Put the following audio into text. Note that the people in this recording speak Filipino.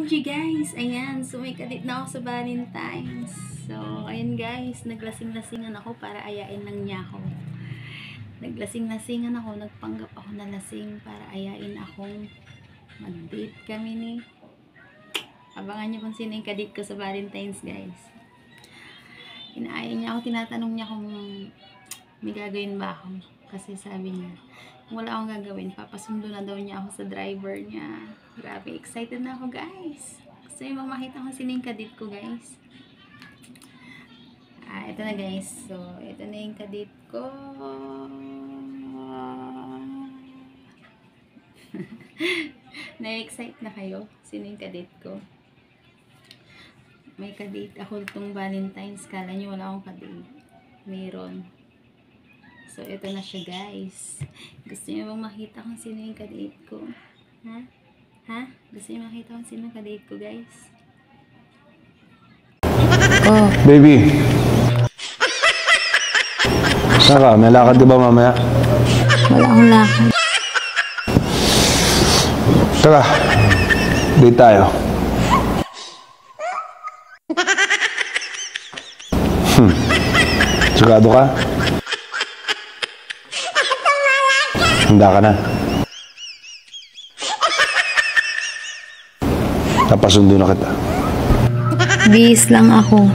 OMG guys, ayan, so may kadit na ako sa Valentine's. So, ayan guys, naglasing-lasingan ako para ayain lang niya ako. Naglasing-lasingan ako, nagpanggap ako na lasing para ayain akong mag-date kami ni. Abangan niyo kung sino yung kadit ko sa Valentine's guys. Inaaya niya ako, tinatanong niya kung may gagawin ba ako. Kasi sabi niya, kung wala akong gagawin, papasundo na daw niya ako sa driver niya. Grabe, excited na ako guys. Gusto niyo bang makita kung sino yung kadit ko guys? Ito na guys. So, ito na yung kadit ko. Na-excite na kayo? Sino yung kadit ko? May kadit ako itong Valentine's. Kala nyo wala akong kadit. Meron. So, ito na siya guys. Gusto niyo bang makita kung sino yung kadit ko? Ha? Ha? Gusto niyo makita kung sino yung kadit ko guys? Oh. Baby. Saan ka? May lakad di ba mamaya? Wala akong lakad. Tara. Date tayo. Sigurado ka? Handa ka na. Napasundo na kita. Bihis lang ako.